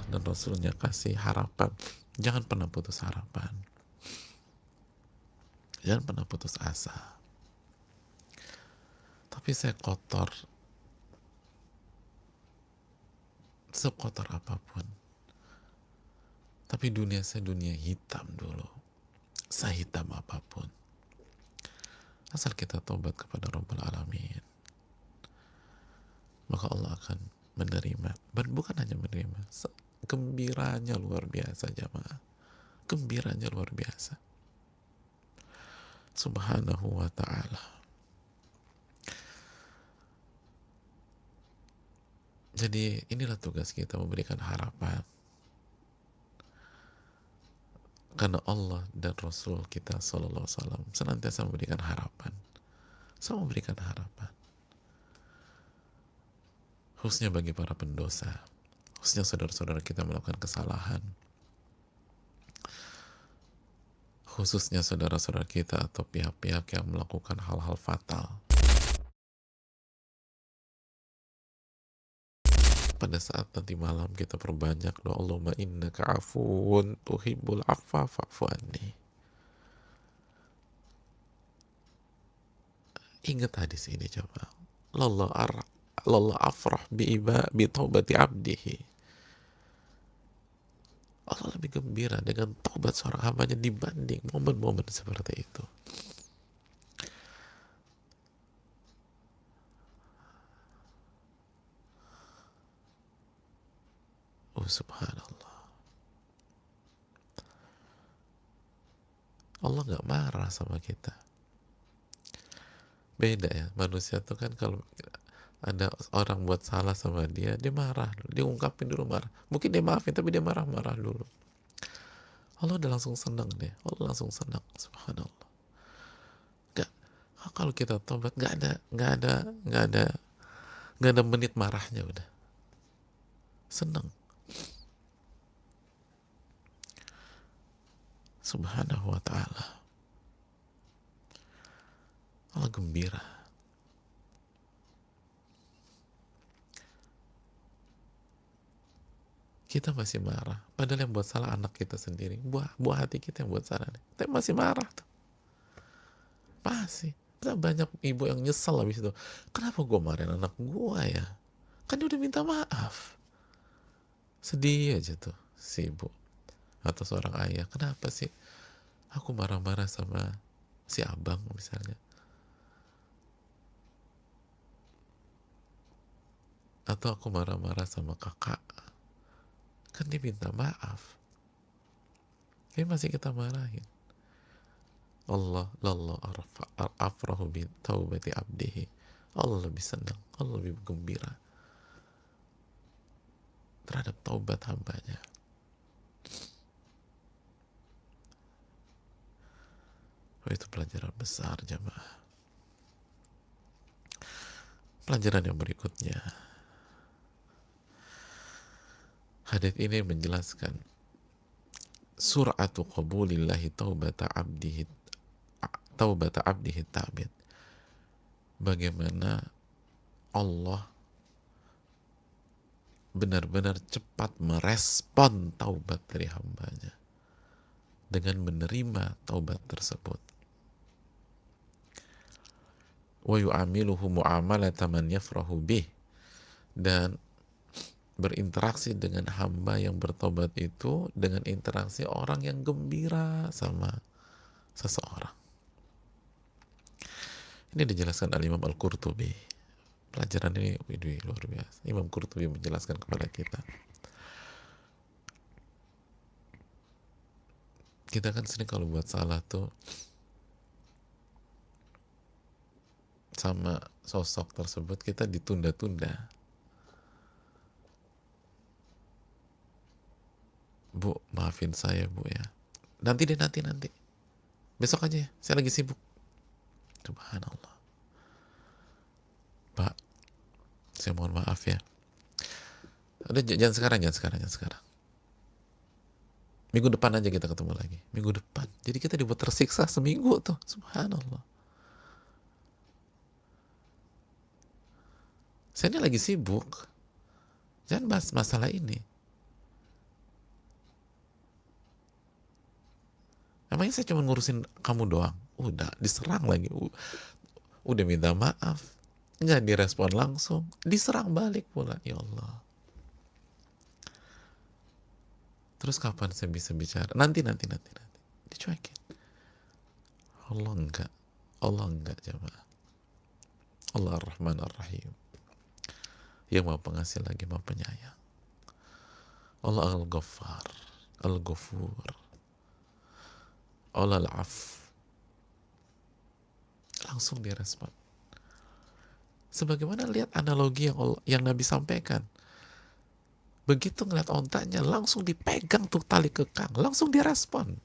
dan Rasulnya kasih harapan, jangan pernah putus harapan, jangan pernah putus asa. Tapi saya kotor, sekotor apapun, tapi dunia saya dunia hitam dulu, sehitam apapun. Asal kita tobat kepada Rabbul Alamin, maka Allah akan menerima. Dan bukan hanya menerima, gembiranya luar biasa jamaah, gembiranya luar biasa. Subhanahu wa ta'ala. Jadi inilah tugas kita, memberikan harapan, karena Allah dan Rasul kita Sallallahu Alaihi Wasallam senantiasa memberikan harapan, selalu memberikan harapan, khususnya bagi para pendosa, khususnya saudara-saudara kita melakukan kesalahan, khususnya saudara-saudara kita atau pihak-pihak yang melakukan hal-hal fatal. Pada saat nanti malam kita perbanyak doa, Allahumma innaka afuwun tuhibbul afwa fa'fu anni. Ingat hadis ini coba. Lalla afrah bi taubati abdihi. Allah lebih gembira dengan taubat seorang hambanya dibanding momen-momen seperti itu. Oh subhanallah. Allah gak marah sama kita. Beda ya, manusia tuh kan kalau ada orang buat salah sama dia, dia marah, dia ungkapin dulu marah. Mungkin dia maafin, tapi dia marah-marah dulu. Allah udah langsung senang deh, Allah langsung senang, subhanallah. Gak, kalau kita tobat nggak ada menit marahnya, udah senang. Subhanahu wa ta'ala. Allah gembira. Kita masih marah, padahal yang buat salah anak kita sendiri, buah hati kita yang buat salah, tapi masih marah tuh, masih. Banyak ibu yang nyesel habis itu, kenapa gue marahin anak gue ya, kan dia udah minta maaf. Sedih aja tuh si ibu atau seorang ayah, kenapa sih aku marah-marah sama si abang misalnya, atau aku marah-marah sama kakak, kan dia minta maaf, tapi masih kita marahin. Allah afrahu bi taubati abdihi. Allah lebih senang, Allah lebih gembira terhadap taubat hambanya. Oh, itu pelajaran besar jamaah. Pelajaran yang berikutnya, hadits ini menjelaskan sur'atu qabulillahi taubata abdihi ta'bid. Bagaimana Allah benar-benar cepat merespon taubat dari hambanya dengan menerima taubat tersebut. Wa yu'amiluhu mu'amalata man yafrahu bih, dan berinteraksi dengan hamba yang bertobat itu dengan interaksi orang yang gembira sama seseorang. Ini dijelaskan oleh Imam Al-Qurtubi. Pelajaran ini luar biasa. Imam Qurtubi menjelaskan kepada kita. Kita kan sering kalau buat salah tuh sama sosok tersebut, kita ditunda-tunda. Bu, maafin saya bu ya. Nanti deh, nanti. Besok aja ya, saya lagi sibuk. Subhanallah. Pak, saya mohon maaf ya. Udah, jangan sekarang. Minggu depan aja kita ketemu lagi. Minggu depan. Jadi kita dibuat tersiksa seminggu tuh. Subhanallah. Saya ini lagi sibuk. Jangan bahas masalah ini. Emangnya saya cuma ngurusin kamu doang? Udah diserang lagi. Udah minta maaf, nggak direspon langsung, diserang balik pula. Ya Allah. Terus kapan saya bisa bicara? Nanti. Dicuekin. Allah enggak. Allah enggak, jemaah. Allah Ar-Rahman Ar-Rahim. Yang Maha Pengasih lagi Maha Penyayang. Allah Al-Ghaffar, Al-Ghafur, Allah Al-Af. Langsung direspon. Sebagaimana lihat analogi yang Nabi sampaikan. Begitu ngeliat ontanya, langsung dipegang tuh tali kekang, langsung direspon.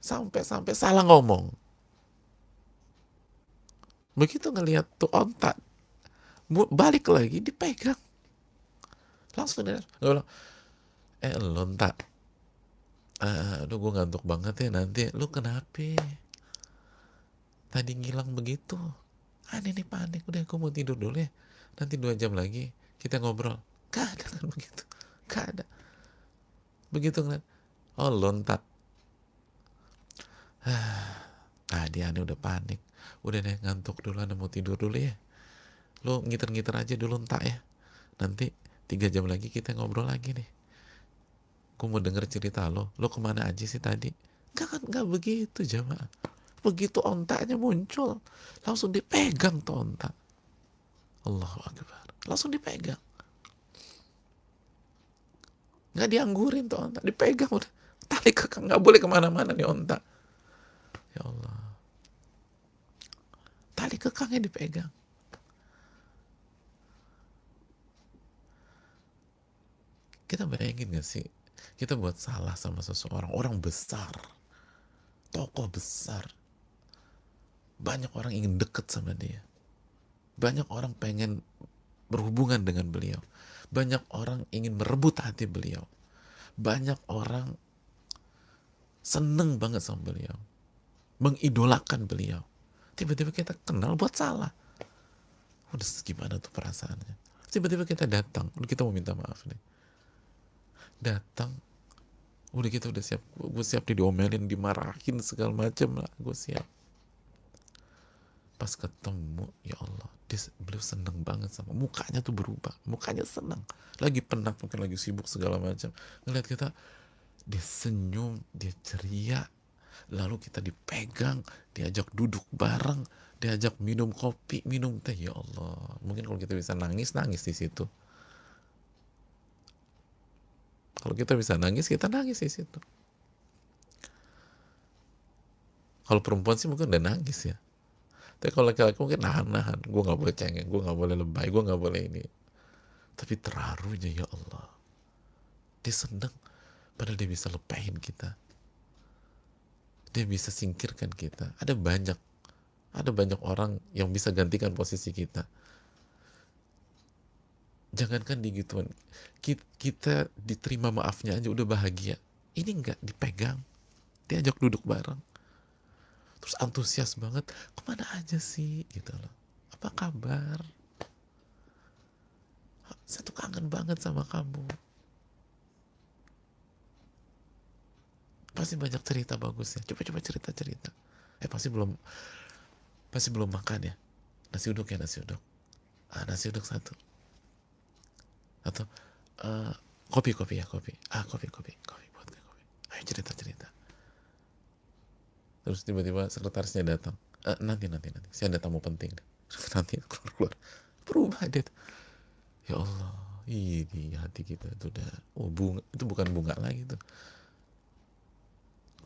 Sampai salah ngomong. Begitu ngeliat tuh onta, balik lagi dipegang. Langsung direspon. Gue bilang, lo onta, aduh gue ngantuk banget ya nanti. Lu kenapa? Tadi ngilang begitu. Aneh nih, panik. Udah aku mau tidur dulu ya. Nanti 2 jam lagi kita ngobrol. Gak ada kan begitu. Gak ada. Begitu ngeliat, oh lontat. Dia aneh udah panik. Udah deh ngantuk dulu, Anda mau tidur dulu ya. Lo ngiter-ngiter aja dulu entak ya. Nanti 3 jam lagi kita ngobrol lagi nih. Gue mau denger cerita lo. Lo kemana aja sih tadi? Gak begitu, jamaah. Begitu ontaknya muncul, langsung dipegang tuh ontak. Allahu Akbar. Langsung dipegang. Nggak dianggurin tuh ontak. Dipegang udah. Tali kekang. Nggak boleh kemana-mana nih ontak. Ya Allah. Tali kekangnya dipegang. Kita bayangin gak sih? Kita buat salah sama seseorang. Orang besar. Tokoh besar. Banyak orang ingin deket sama dia. Banyak orang pengen berhubungan dengan beliau. Banyak orang ingin merebut hati beliau. Banyak orang seneng banget sama beliau. Mengidolakan beliau. Tiba-tiba kita kenal buat salah. Udah gimana tuh perasaannya? Tiba-tiba kita datang. Udah kita mau minta maaf nih. Datang. Udah kita udah siap. Gue siap diomelin, dimarahin segala macem lah. Gue siap. Pas ketemu, ya Allah, beliau seneng banget sama, mukanya tuh berubah, mukanya senang, lagi penat mungkin lagi sibuk segala macam, ngeliat kita, dia senyum, dia ceria, lalu kita dipegang, diajak duduk bareng, diajak minum kopi, minum teh, ya Allah, mungkin kalau kita bisa nangis di situ. Kalau kita bisa nangis, kita nangis di situ. Kalau perempuan sih mungkin udah nangis ya. Tapi kalau laki-laki mungkin nahan-nahan. Gue gak boleh cengeng, gue gak boleh lebay, gue gak boleh ini. Tapi terharunya, ya Allah. Dia seneng, padahal dia bisa lepahin kita. Dia bisa singkirkan kita. Ada banyak orang yang bisa gantikan posisi kita. Jangankan digituan, kita diterima maafnya aja udah bahagia. Ini enggak, dipegang, diajak duduk bareng. Terus antusias banget, kemana aja sih gitu loh, apa kabar, saya tuh kangen banget sama kamu. Pasti banyak cerita bagus ya, coba cerita. Pasti belum makan ya, nasi uduk nasi uduk 1, atau kopi buat kopi, ayo cerita. Terus tiba-tiba sekretarisnya datang, nanti saya ada tamu penting deh. Nanti keluar berubah dia. Ya Allah, ini hati kita itu udah, bunga itu bukan bunga lagi tuh,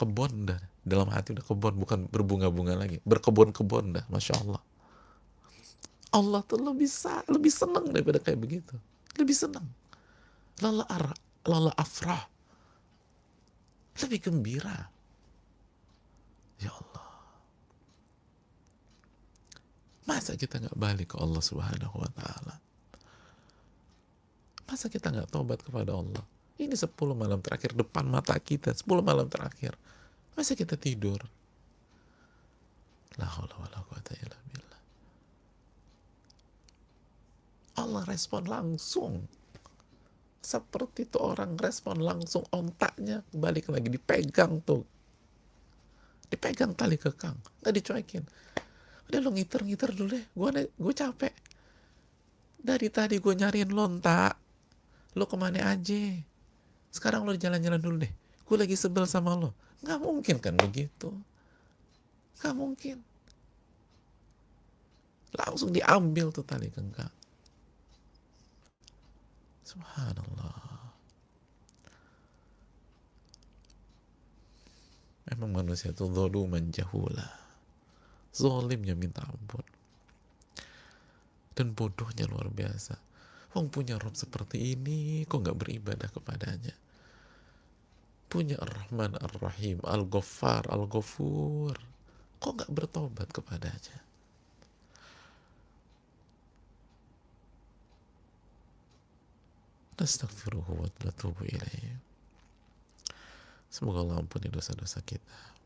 kebun dah, dalam hati udah kebun, bukan berbunga-bunga lagi, berkebun dah. Masya Allah. Allah tuh lebih senang daripada kayak begitu, lebih senang, lala afrah, lebih gembira. Ya Allah, masa kita nggak balik ke Allah Subhanahu wa Ta'ala? Masa kita nggak tobat kepada Allah? Ini 10 malam terakhir depan mata kita, 10 malam terakhir. Masa kita tidur? La haula wala quwata illa billah. Allah respon langsung. seperti itu orang respon langsung, ontaknya balik lagi, dipegang tuh, dipegang tali kekang, nggak dicuekin. Udah lo ngiter-ngiter dulu deh, gue capek. Dari tadi gue nyariin lontak, lo kemana aja? Sekarang lo jalan-jalan dulu deh. Gue lagi sebel sama lo. Nggak mungkin kan begitu? Nggak mungkin. Langsung diambil tuh tali kekang. Subhanallah. Emang manusia itu zaluman jahula. Zolimnya minta ampun. Dan bodohnya luar biasa. Wong punya Rob seperti ini, kok nggak beribadah kepadanya? Punya Ar-Rahman, Ar-Rahim, Al-Ghaffar, Al-Ghafur, kok nggak bertobat kepadanya? Nastaghfiruhu wa natubu ilaih. Semoga Allah ampuni dosa-dosa kita.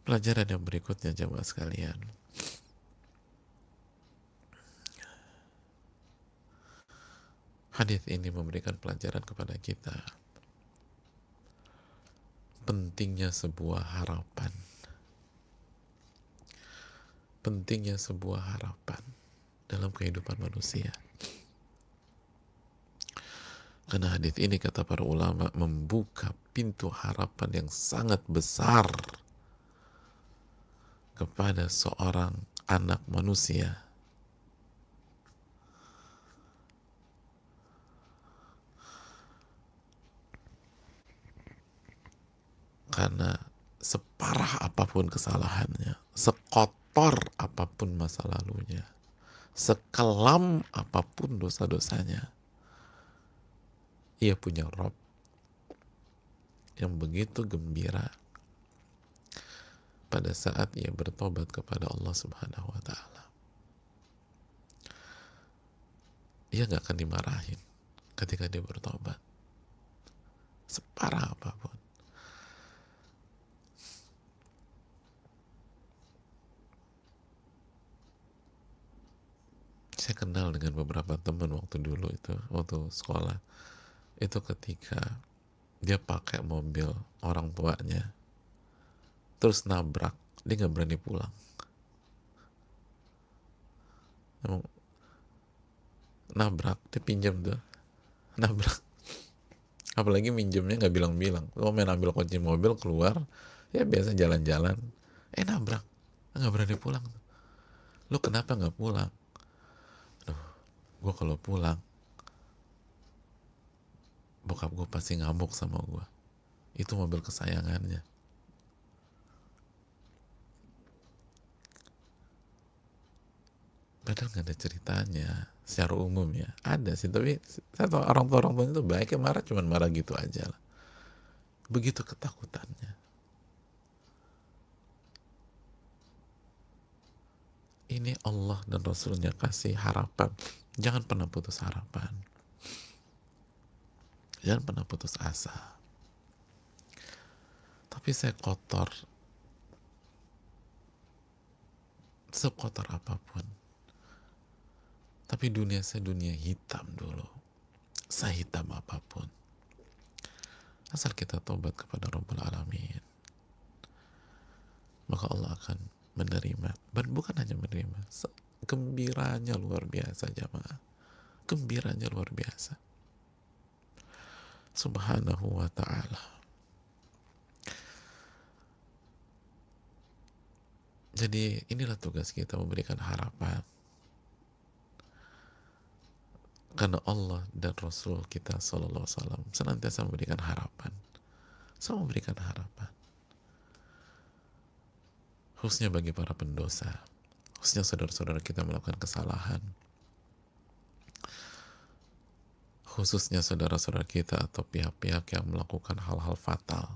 Pelajaran yang berikutnya jemaah sekalian. Hadis ini memberikan pelajaran kepada kita pentingnya sebuah harapan. Pentingnya sebuah harapan dalam kehidupan manusia. Karena hadis ini kata para ulama membuka pintu harapan yang sangat besar kepada seorang anak manusia. Karena separah apapun kesalahannya, sekotor apapun masa lalunya, sekelam apapun dosa-dosanya, ia punya Rob yang begitu gembira pada saat ia bertobat kepada Allah Subhanahu wa Ta'ala. Ia gak akan dimarahin ketika dia bertobat, separah apapun. Saya kenal dengan beberapa teman waktu dulu itu, waktu sekolah itu, ketika dia pakai mobil orang tuanya terus nabrak, dia nggak berani pulang. Emang nabrak, dia pinjam tuh, nabrak, apalagi minjemnya nggak bilang-bilang, lo main ambil kunci mobil keluar, ya biasa jalan-jalan, nabrak, nggak berani pulang. Lo kenapa nggak pulang? Gue kalau pulang bokap gue pasti ngamuk sama gue, itu mobil kesayangannya. Padahal nggak ada ceritanya secara umum ya, ada sih, tapi saya tahu orang tua itu baiknya marah, cuman marah gitu aja lah. Begitu ketakutannya. Ini Allah dan Rasulnya kasih harapan. Jangan pernah putus harapan. Jangan pernah putus asa. Tapi saya kotor, sekotor apapun. Tapi dunia saya dunia hitam dulu. Sehitam apapun. Asal kita tobat kepada Rabbul Alamin, maka Allah akan menerima. Dan bukan hanya menerima, gembiranya luar biasa jamaah. Gembiranya luar biasa. Subhanahu wa ta'ala. Jadi inilah tugas kita, memberikan harapan. Karena Allah dan Rasul kita sallallahu alaihi wasallam senantiasa memberikan harapan. Selalu memberikan harapan. Khususnya bagi para pendosa, khususnya saudara-saudara kita melakukan kesalahan, khususnya saudara-saudara kita atau pihak-pihak yang melakukan hal-hal fatal,